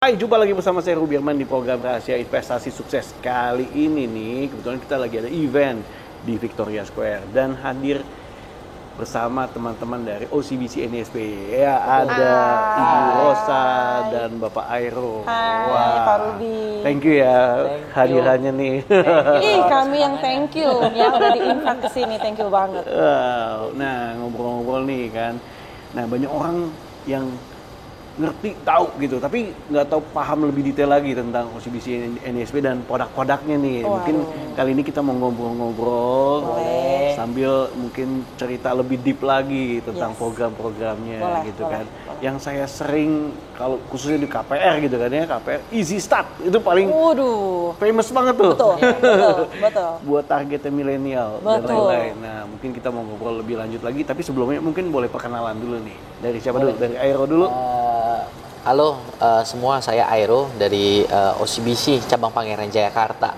Hai, jumpa lagi bersama saya Rubirman di program Rahasia Investasi Sukses. Kali ini nih, kebetulan kita lagi ada event di Victoria Square dan hadir bersama teman-teman dari OCBC NSP. Ya, ada Ibu Rosa dan Bapak Airo. Hai, Pak Ruby. Thank you ya hadirannya nih. Ih, kami yang thank you yang udah di-invite ke sini. Thank you banget. Wow. Nah, ngobrol-ngobrol nih kan. Nah, banyak orang yang ngerti, tahu gitu, tapi nggak tahu paham lebih detail lagi tentang OCBC NSP dan produk-produknya nih. Waduh. Mungkin kali ini kita mau ngobrol-ngobrol sambil mungkin cerita lebih deep lagi tentang program-programnya gitu kan. Yang saya sering, kalau khususnya di KPR gitu kan ya, KPR Easy Start itu paling famous banget tuh. Betul. Buat targetnya milenial dan lain-lain. Nah, mungkin kita mau ngobrol lebih lanjut lagi, tapi sebelumnya mungkin boleh perkenalan dulu nih. Dari siapa dulu? Dari Airo dulu. Halo semua, saya Airo dari OCBC cabang Pangeran Jayakarta.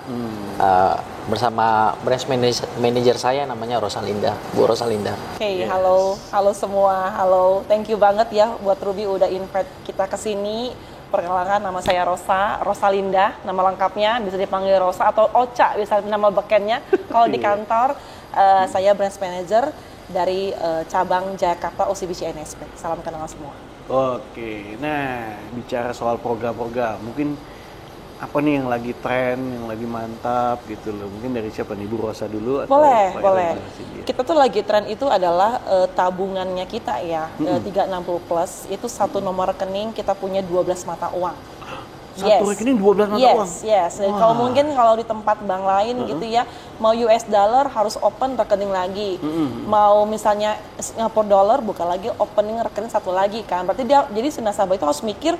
Bersama branch manager saya namanya Rosalinda, Bu Rosalinda. Oke, halo semua, halo. Thank you banget ya buat Ruby udah invite kita ke sini. Perkenalkan, nama saya Rosalinda, nama lengkapnya bisa dipanggil Rosa atau Ocha, bisa nama bekennya. Kalau di kantor, saya branch manager dari cabang Jayakarta OCBC NSP. Salam kenal semua. Oke, nah bicara soal program-program, mungkin apa nih yang lagi tren, yang lagi mantap gitu loh. Mungkin dari siapa nih, Bu Rosa dulu? Boleh. Kita tuh lagi tren itu adalah tabungannya kita ya, 360 plus, itu satu nomor rekening kita punya 12 mata uang. Satu rekening 12 mata uang? Yes. Kalau mungkin kalau di tempat bank lain gitu ya, mau US dollar harus open rekening lagi. Mau misalnya Singapore dollar buka lagi, opening rekening satu lagi kan. Berarti dia, jadi si nasabah itu harus mikir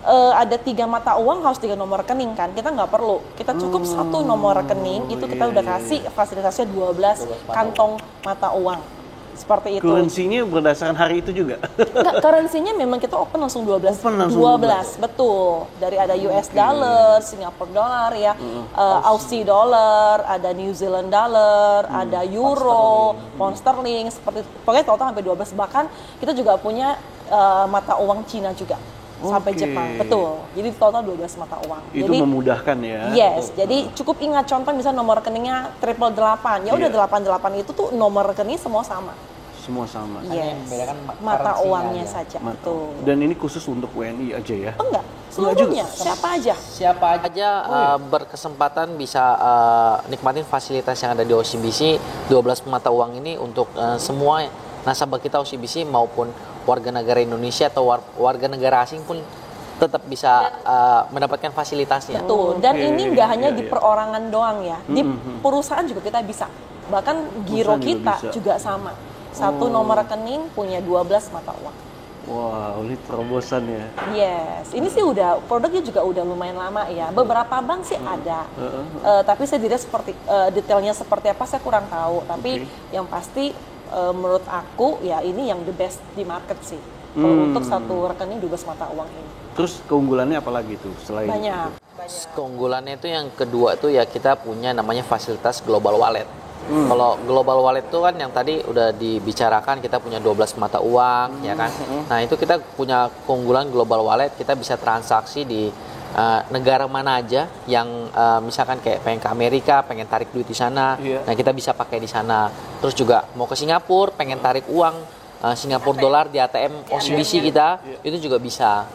ada 3 mata uang, harus 3 nomor rekening kan. Kita nggak perlu, kita cukup satu nomor rekening, itu kita udah kasih fasilitasnya 12 kantong mata uang. Seperti itu. Currency-nya berdasarkan hari itu juga? Enggak, currency-nya memang kita open langsung 12. 12, betul. Dari ada US dollar, Singapore dollar ya, Aussie dollar, ada New Zealand dollar, ada euro, pound sterling, seperti itu. Pokoknya total sampai 12. Bahkan kita juga punya mata uang Cina juga. Sampai Jepang, betul. Jadi total 12 mata uang. Itu jadi, memudahkan ya? Yes, jadi cukup ingat contoh misalnya nomor rekeningnya 888. Ya udah 88 itu tuh nomor rekening semua sama. Semua sama? Yes, mata uangnya aja. Saja. Betul. Dan ini khusus untuk WNI aja ya? Enggak, seluruhnya. Siapa aja Berkesempatan bisa nikmatin fasilitas yang ada di OCBC. 12 mata uang ini untuk semua nasabah kita OCBC maupun warga negara Indonesia atau warga negara asing pun tetap bisa mendapatkan fasilitasnya. Betul. Dan ini nggak hanya di perorangan doang ya, di perusahaan juga kita bisa. Bahkan giro kita juga sama. Satu nomor rekening punya 12 mata uang. Wow, ini terobosan ya? Yes, ini sih udah produknya juga udah lumayan lama ya. Beberapa bank sih ada, tapi saya tidak seperti detailnya seperti apa saya kurang tahu. Tapi yang pasti menurut aku ya ini yang the best di market sih. Kalau untuk satu rekening 12 mata uang ini. Terus keunggulannya apa lagi tuh selain banyak. Keunggulannya itu yang kedua tuh ya kita punya namanya fasilitas global wallet. Kalau global wallet itu kan yang tadi udah dibicarakan, kita punya 12 mata uang ya kan. Nah, itu kita punya keunggulan global wallet, kita bisa transaksi di negara mana aja yang misalkan kayak pengen ke Amerika, pengen tarik duit di sana. Nah, kita bisa pakai di sana. Terus juga mau ke Singapura, pengen tarik uang Singapura dolar di ATM OCBC kita, itu juga bisa.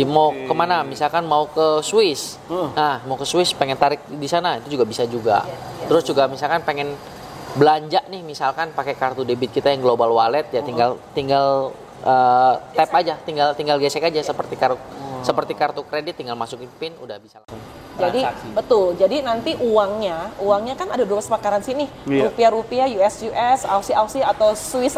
Mau kemana? Misalkan mau ke Swiss. Nah, mau ke Swiss pengen tarik di sana, itu juga bisa juga. Terus juga misalkan pengen belanja nih, misalkan pakai kartu debit kita yang global wallet ya, tinggal tap aja, tinggal gesek aja seperti kartu kredit, tinggal masukin PIN udah bisa langsung. Jadi betul. Jadi nanti uangnya kan ada 12 currency nih. Rupiah, US, Aussie atau Swiss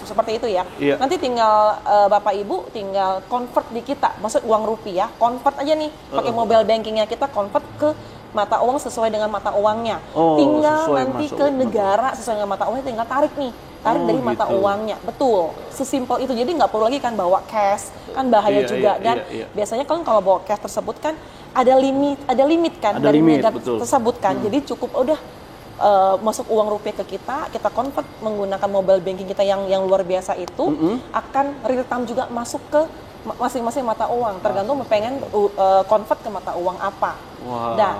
seperti itu ya. Nanti tinggal Bapak Ibu tinggal convert di kita. Maksud uang rupiah, convert aja nih pakai mobile bankingnya kita, convert ke mata uang sesuai dengan mata uangnya. Tinggal nanti ke negara sesuai dengan mata uangnya, tinggal tarik dari mata uangnya. Betul, sesimpel itu. Jadi nggak perlu lagi kan bawa cash, kan bahaya juga. Dan biasanya kalau bawa cash tersebut kan ada limit kan dari negara tersebut kan. Jadi cukup udah masuk uang rupiah ke kita convert menggunakan mobile banking kita yang luar biasa itu, akan real time juga masuk ke masing-masing mata uang, tergantung pengen convert ke mata uang apa. Wow. Nah,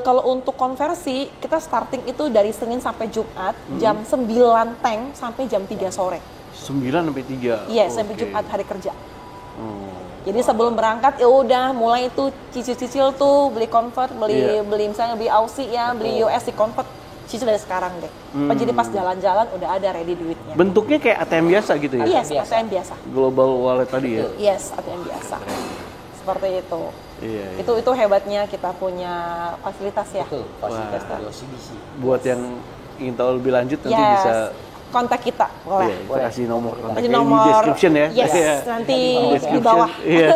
kalau untuk konversi, kita starting itu dari Senin sampai Jumat, jam 9 teng sampai jam 3 sore. 9 sampai 3? Iya, sampai Jumat hari kerja. Jadi sebelum berangkat, ya udah mulai itu cicil-cicil tuh, beli convert, beli misalnya beli Aussie ya, beli US di convert, cicil dari sekarang deh. Jadi pas jalan-jalan udah ada ready duitnya. Bentuknya kayak ATM biasa gitu ya? Yes, ATM biasa. Global wallet tadi ya? Yes, ATM biasa. Seperti itu. Iya. Itu hebatnya kita punya fasilitas ya. Betul, fasilitas dari OCBC. Buat yang ingin tahu lebih lanjut nanti bisa kontak kita, boleh. Iya, kita kasih nomor kontaknya Kasih nomor di description ya. Yes, Iya. nanti Description. di bawah. Iya.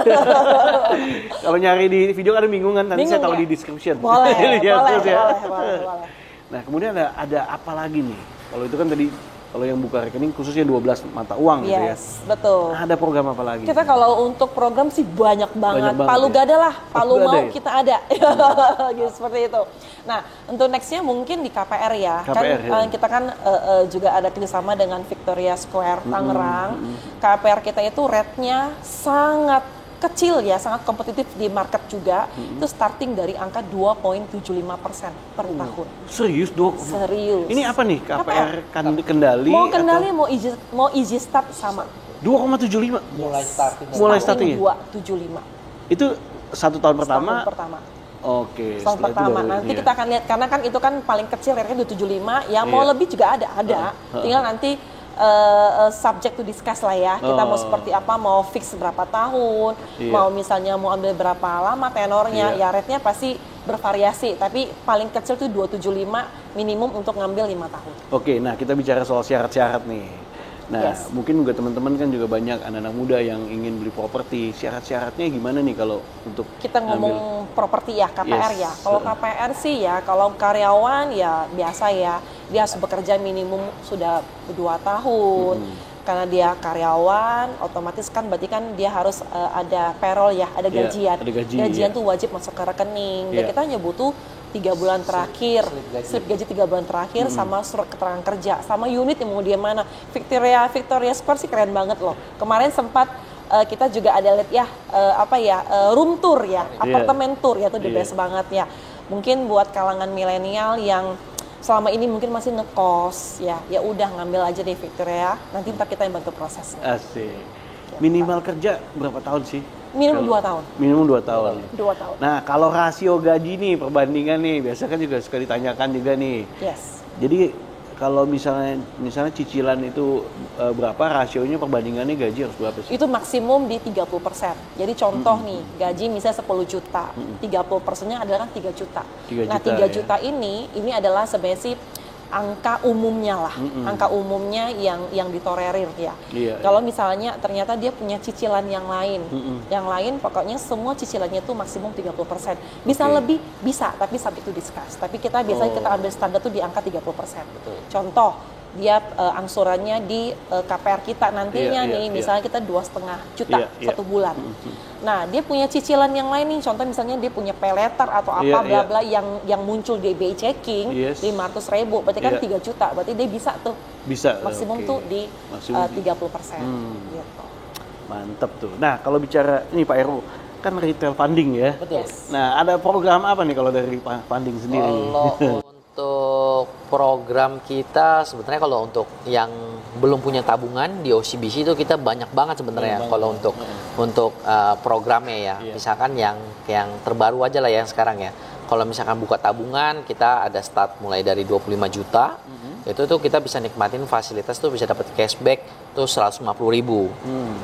Kalau nyari di video kan ada bingungan, nanti saya taruh ya? di description. Boleh, Lihat boleh, terus ya. boleh. Nah, kemudian ada apa lagi nih? Kalau itu kan tadi kalau yang buka rekening khususnya 12 mata uang gitu ya. Yes, betul. Nah, ada program apa lagi? Kita kalau untuk program sih banyak banget. Banyak banget Palu ya? gada lah, Palu Palu mau gada ya? kita ada. Gitu, seperti itu. Nah, untuk nextnya mungkin di KPR ya. KPR, ya. Kita kan juga ada kerjasama dengan Victoria Square Tangerang. KPR kita itu rate-nya sangat kecil ya, sangat kompetitif di market juga. Itu starting dari angka 2,75% per tahun. Serius, Dok? Serius. Ini apa nih? KPR Kendali? Mau kendali, mau easy start sama. 2,75? Mulai starting. 2,75. Itu 1 tahun pertama? Tahun pertama. Oke. Tahun setelah itu pertama. baru- Nanti iya. kita akan lihat, karena kan itu kan paling kecil rate-nya 275, yang mau Iya. lebih juga ada. Tinggal nanti subject to discuss lah ya. Kita mau seperti apa, mau fix berapa tahun, Iya. mau misalnya mau ambil berapa lama tenornya, Iya. ya rate-nya pasti bervariasi. Tapi paling kecil tuh 275 minimum untuk ngambil 5 tahun. Oke, nah kita bicara soal syarat-syarat nih. Nah, Yes. mungkin juga teman-teman kan juga banyak anak-anak muda yang ingin beli properti. Syarat-syaratnya gimana nih kalau untuk Kita ngomong properti ya, KPR Yes. ya. Kalau KPR sih ya, kalau karyawan ya biasa ya, dia harus bekerja minimum sudah 2 tahun. Karena dia karyawan, otomatis kan berarti kan dia harus ada payroll ya, ada Iya, gajian. ada gaji, Gajian iya. tuh wajib masuk ke rekening. Dan Iya. kita hanya butuh 3 bulan terakhir, slip slip gaji 3 bulan terakhir, sama surat keterangan kerja, sama unit yang mau dia mana. Victoria Square sih keren banget loh. Kemarin sempat kita juga ada lihat ya, room tour ya, apartemen tour ya, itu the Iya. best banget ya. Mungkin buat kalangan milenial yang selama ini mungkin masih ngekos ya udah ngambil aja deh Victoria, nanti ntar kita yang bantu prosesnya. asik. Minimal kerja berapa tahun sih? Minimum 2 tahun. Minimum 2 tahun. 2 tahun. Nah, kalau rasio gaji nih, perbandingan nih, biasa kan juga suka ditanyakan juga nih. Yes. Jadi kalau misalnya cicilan itu berapa, rasionya perbandingannya gaji harus berapa sih? Itu maksimum di 30%. Jadi contoh nih, gaji misalnya 10 juta, 30%-nya adalah kan 3 juta. 3 Nah, juta, 3 ya. juta ini adalah sebenarnya sih angka umumnya lah. Angka umumnya yang ditolerir ya. Iya, Kalau misalnya ternyata dia punya cicilan yang lain. Yang lain pokoknya semua cicilannya itu maksimum 30%. Bisa Oke. lebih, bisa, tapi sampai itu discuss. Tapi kita biasanya kita ambil standar tuh di angka 30%. Betul. Contoh, dia angsurannya di KPR kita nantinya Iya, nih, iya. misalnya kita 2,5 juta Iya, iya. 1 bulan. Nah, dia punya cicilan yang lain nih, contoh misalnya dia punya pay letter atau apa Iya, bla iya. bla yang muncul di BI checking Yes. 500.000, berarti kan Iya. 3 juta, berarti dia bisa tuh Bisa. maksimum oke. tuh di Maksimum di- 30%. Gitu. Mantep tuh. Nah, kalau bicara ini Pak Heru, kan retail funding ya. Betul. Yes. Nah, ada program apa nih kalau dari funding sendiri? Kalau untuk program kita sebenarnya kalau untuk yang belum punya tabungan di OCBC itu kita banyak banget sebenarnya kalau untuk programnya ya. Misalkan yang terbaru aja lah yang sekarang ya. Kalau misalkan buka tabungan kita ada start mulai dari 25 juta. Itu tuh kita bisa nikmatin fasilitas tuh bisa dapat cashback tuh 150.000.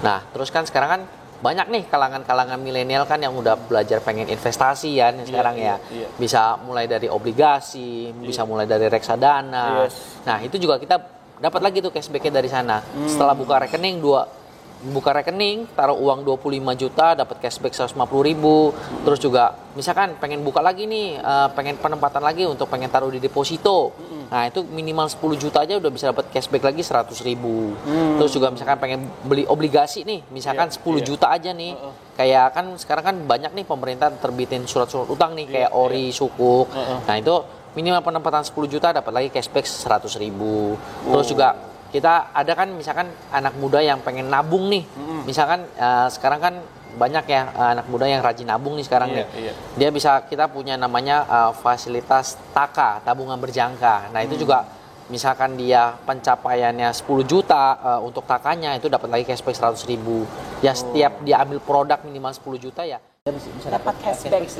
Nah, terus kan sekarang kan banyak nih kalangan-kalangan milenial kan yang udah belajar pengen investasi ya sekarang ya. iya. Bisa mulai dari obligasi, bisa mulai dari reksadana. Yes. Nah, itu juga kita dapat lagi tuh cashbacknya dari sana. Setelah buka rekening taruh uang 25 juta dapat cashback 150.000. Terus juga misalkan pengen buka lagi nih, pengen penempatan lagi untuk pengen taruh di deposito. Nah, itu minimal 10 juta aja udah bisa dapat cashback lagi 100.000. Terus juga misalkan pengen beli obligasi nih, misalkan 10 juta aja nih. Kayak kan sekarang kan banyak nih pemerintah terbitin surat-surat utang nih kayak Ori, Sukuk. Nah, itu minimal penempatan 10 juta dapat lagi cashback 100.000. Terus juga kita ada kan misalkan anak muda yang pengen nabung nih. Misalkan sekarang kan banyak ya anak muda yang rajin nabung nih sekarang nih. Dia bisa, kita punya namanya fasilitas TAKA, tabungan berjangka. Nah itu juga misalkan dia pencapaiannya 10 juta untuk TAKA-nya itu dapat lagi cashback 100.000. Ya setiap dia ambil produk minimal 10 juta ya dia bisa dapat cashback.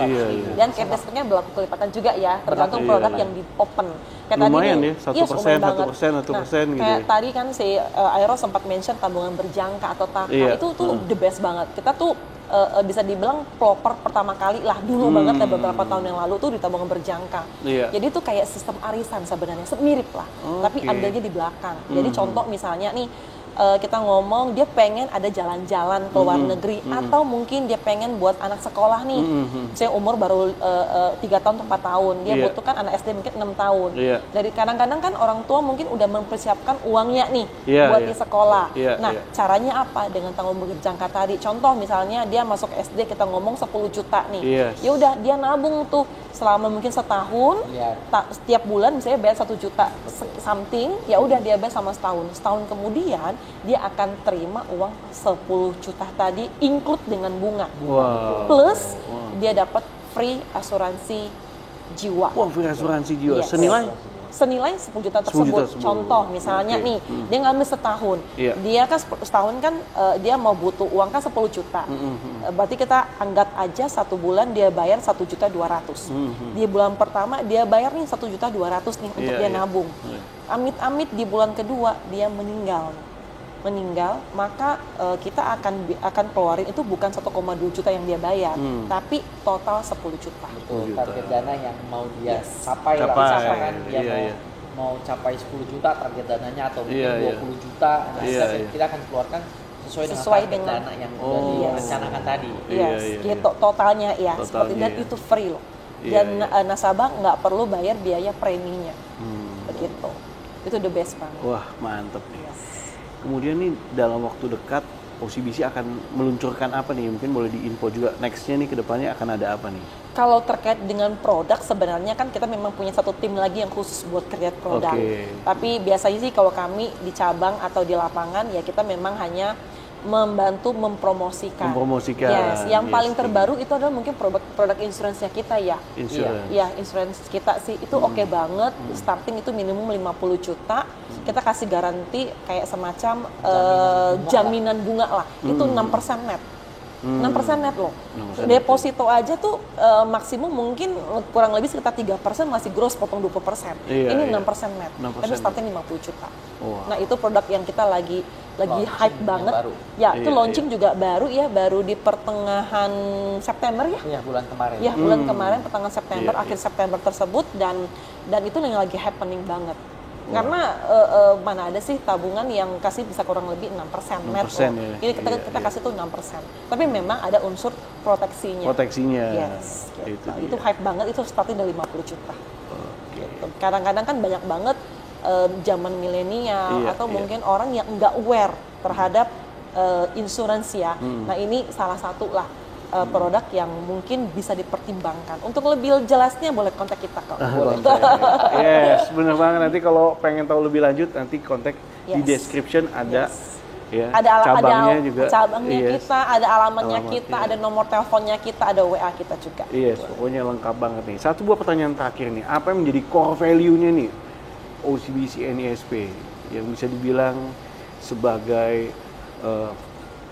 Dan cashback-nya berlaku kelipatan juga ya, tergantung produk yang di open. Kayak lumayan tadi, ya, 1%, 1% gitu. Kayak tadi kan si Aero sempat mention tabungan berjangka atau TAKA, itu tuh the best banget. Kita tuh bisa dibilang proper pertama kali lah dulu banget ya, beberapa tahun yang lalu tuh di tabungan berjangka. Jadi itu kayak sistem arisan sebenarnya, mirip lah, tapi ambilnya di belakang. Jadi contoh misalnya nih, kita ngomong dia pengen ada jalan-jalan ke luar negeri, atau mungkin dia pengen buat anak sekolah nih, saya umur baru 3 tahun atau 4 tahun, dia butuhkan anak SD mungkin 6 tahun. Dari kadang-kadang kan orang tua mungkin udah mempersiapkan uangnya nih buat di sekolah. Nah caranya apa? Dengan tanggungan berjangka tadi. Contoh misalnya dia masuk SD, kita ngomong 10 juta nih, ya udah dia nabung tuh selama mungkin setahun, setiap bulan misalnya bayar 1 juta something, ya udah dia bayar sama setahun. Setahun kemudian dia akan terima uang 10 juta tadi include dengan bunga. Plus dia dapat free asuransi jiwa. Free asuransi jiwa. Senilai 10 juta tersebut. Contoh misalnya nih, dia ngambil setahun. Dia kan setahun kan dia mau butuh uang kan 10 juta. Berarti kita anggap aja 1 bulan dia bayar 1.200.000. Di bulan pertama dia bayar nih 1.200.000 nih untuk dia nabung. Amit-amit di bulan kedua dia meninggal, maka kita akan keluarin itu bukan 1,2 juta yang dia bayar, tapi total 10 juta. Betul, target dana yang mau dia capai lah. Misalkan dia mau capai 10 juta target dananya, atau mungkin 20 juta, nah kita akan keluarkan sesuai dengan dana yang sudah direncanakan tadi. Gitu totalnya ya, seperti dan itu free loh. Dan nasabah nggak perlu bayar biaya preminya. Begitu. Itu the best banget. Wah, mantep nih. Kemudian nih dalam waktu dekat OCBC akan meluncurkan apa nih? Mungkin boleh diinfo juga next-nya nih, ke depannya akan ada apa nih? Kalau terkait dengan produk, sebenarnya kan kita memang punya satu tim lagi yang khusus buat create produk. Tapi biasanya sih kalau kami di cabang atau di lapangan ya kita memang hanya membantu mempromosikan. Yang paling terbaru itu adalah mungkin produk insurance-nya kita ya. Insurance kita sih itu oke banget. Starting itu minimum 50 juta. Kita kasih garansi kayak semacam jaminan bunga lah. Itu 6% net. 6% net loh. Deposito aja tuh maksimum mungkin kurang lebih sekitar 3% masih gross, potong 20%. Ini 6% net. Tapi starting 50 juta. Nah itu produk yang kita lagi hype banget. Itu launching juga baru di pertengahan September ya. Iya, bulan kemarin. Bulan kemarin pertengahan September, akhir September tersebut, dan itu yang lagi happening banget. Karena mana ada sih tabungan yang kasih bisa kurang lebih 6% net. Jadi kita kasih tuh 6%. Tapi memang ada unsur proteksinya. Itu hype banget, itu starting dari 50 juta. Gitu. Kadang-kadang kan banyak banget zaman milenial atau mungkin orang yang nggak aware terhadap insurance ya. Nah ini salah satu lah produk yang mungkin bisa dipertimbangkan. Untuk lebih jelasnya boleh kontak kita kok. Benar banget. Nanti kalau pengen tahu lebih lanjut nanti kontak di description ada. Ada cabangnya juga. Cabangnya kita, ada alamatnya kita, ada nomor teleponnya kita, ada WA kita juga. Pokoknya lengkap banget nih. Satu buah pertanyaan terakhir nih. Apa yang menjadi core value-nya nih OCBC NISP yang bisa dibilang sebagai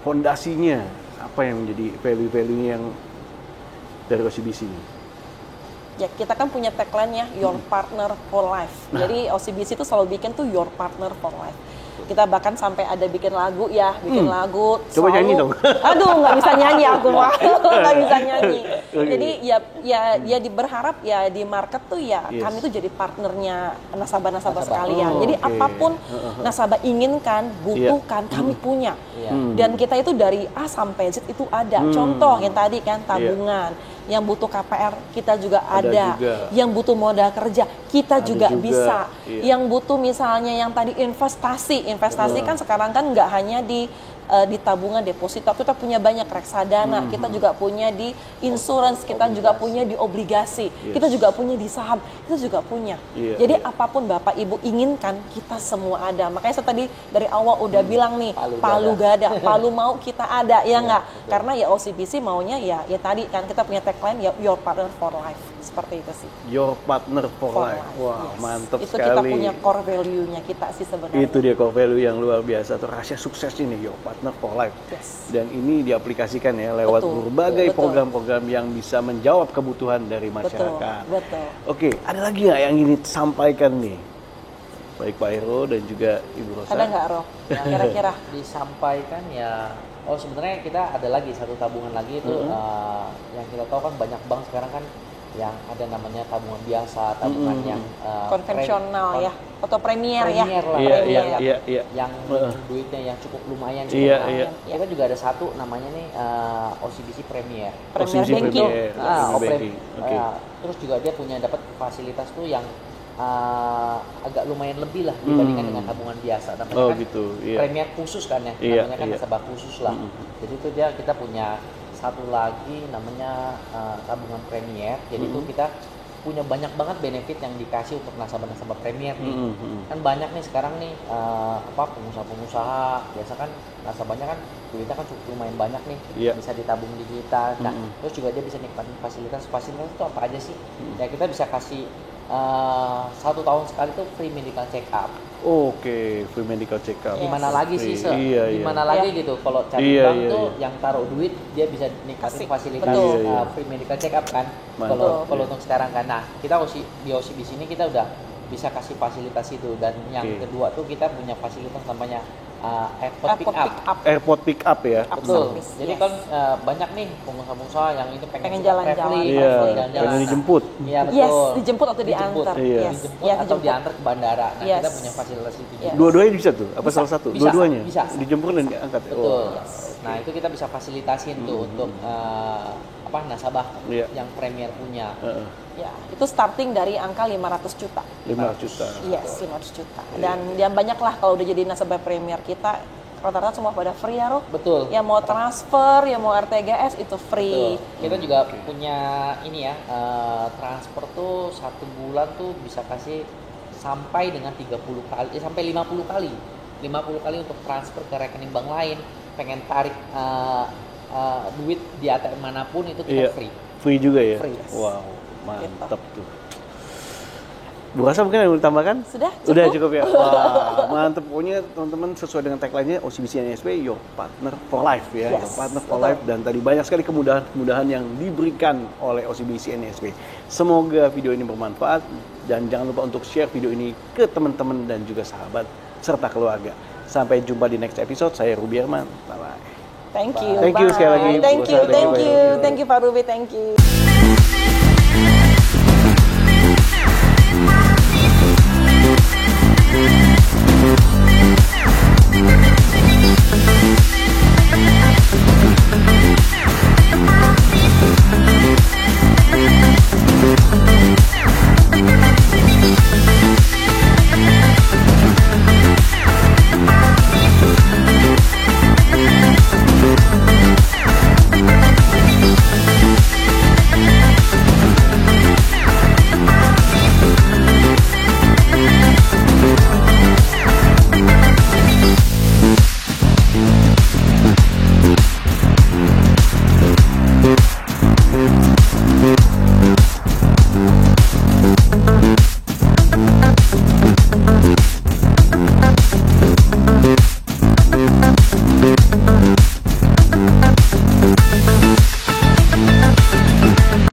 fondasinya? Apa yang menjadi value-value-nya yang dari OCBC ini? Ya, kita kan punya tagline ya, Your Partner for Life. Jadi OCBC itu selalu bikin tuh Your Partner for Life. Kita bahkan sampai ada bikin lagu ya, lagu. Coba nyanyi dong. Aduh, nggak bisa nyanyi aku mah, nggak bisa nyanyi. Jadi ya berharap ya di market tuh ya kami tuh jadi partnernya nasabah-nasabah sekalian. Jadi apapun nasabah inginkan, butuhkan, kami punya. Dan kita itu dari A sampai Z itu ada. Contoh yang tadi kan tabungan. Yang butuh KPR kita juga ada. Yang butuh modal kerja kita juga bisa. Yang butuh misalnya yang tadi investasi kan sekarang kan nggak hanya di di tabungan deposito, kita punya banyak reksadana, kita juga punya di insurance, kita juga punya di obligasi, kita juga punya di saham, kita juga punya. Jadi apapun Bapak Ibu inginkan, kita semua ada. Makanya saya tadi dari awal udah bilang nih, palu gada, palu mau kita ada, ya nggak? Karena ya OCBC maunya ya tadi kan kita punya tagline ya your partner for life, seperti itu sih. Your partner for life. Wow, mantap itu sekali. Itu kita punya core value-nya kita sih sebenarnya. Itu dia core value yang luar biasa, tuh rahasia sukses ini, your partner for life. Dan ini diaplikasikan ya lewat berbagai program-program yang bisa menjawab kebutuhan dari masyarakat. Betul. Oke, ada lagi nggak yang ingin disampaikan nih? Baik Pak Heru dan juga Ibu Rosa. Ada nggak, Roh? Kira-kira disampaikan ya. Oh, sebenarnya kita ada lagi satu tabungan lagi itu yang kita tahu kan banyak bank sekarang kan yang ada namanya tabungan biasa, tabungan yang konvensional ya, atau premier ya. Iya. Yang duitnya yang cukup lumayan. Kita juga ada satu namanya nih OCBC Premier. Premier Banking. Terus juga dia punya dapat fasilitas tuh yang agak lumayan lebih lah dibandingkan dengan tabungan biasa. Namanya Premier khusus kan ya, namanya kan nasabah khusus lah. Jadi itu kita punya satu lagi namanya tabungan Premier. Jadi itu kita punya banyak banget benefit yang dikasih untuk nasabah-nasabah Premier nih. Kan banyak nih sekarang nih pengusaha-pengusaha biasa kan nasabahnya kan duitnya kan cukup lumayan banyak nih, bisa ditabung di kita. Nah, terus juga dia bisa nikmatin fasilitas itu apa aja sih? Ya kita bisa kasih 1 tahun sekali tuh free medical check up. Oke, free medical check up. Gimana lagi sih, gimana lagi gitu kalau cari bank tuh yang taruh duit dia bisa nikmatin fasilitas free medical check up kan. Kalau untuk sekarang kan. Nah, kita di OCBC ini kita udah bisa kasih fasilitas itu, dan yang kedua tuh kita punya fasilitas namanya airport pick up ya. Betul. Jadi kan banyak nih pengusaha-pengusaha yang itu pengen jalan-jalan, pengen dijemput. Iya betul. Dijemput atau diantar. Dijemput atau diantar ke bandara. Nah, kita punya fasilitas itu. Dua-duanya bisa tuh? Apa salah satu? Dua-duanya? Bisa. Dijemput dan diangkat. Betul. Nah, itu kita bisa fasilitasin tuh untuk nasabah yang Premier punya. Ya, itu starting dari angka 500 juta. 500 juta. Yes, 500 juta. Dan yang banyak lah kalau udah jadi nasabah Premier kita, rata-rata semua pada free ya, Roh? Betul. Ya mau transfer, ya mau RTGS itu free. Betul. Kita juga punya ini ya, transfer tuh 1 bulan tuh bisa kasih sampai dengan 30 kali, sampai 50 kali. 50 kali untuk transfer ke rekening bank lain. Pengen tarik duit di ATM manapun itu kita free. Free juga ya? Free. Wow, mantap tuh. Bu Rosa mungkin yang mau ditambahkan? Sudah cukup ya? Wah, mantap. Pokoknya teman-teman sesuai dengan tagline-nya OCBC NSP, your partner for life ya. Your partner for life. Dan tadi banyak sekali kemudahan yang diberikan oleh OCBC NSP. Semoga video ini bermanfaat. Dan jangan lupa untuk share video ini ke teman-teman dan juga sahabat serta keluarga. Sampai jumpa di next episode. Saya Ruby Herman. Bye-bye. Thank you. Thank you sekali lagi. Thank you Pak Ruby. Thank you.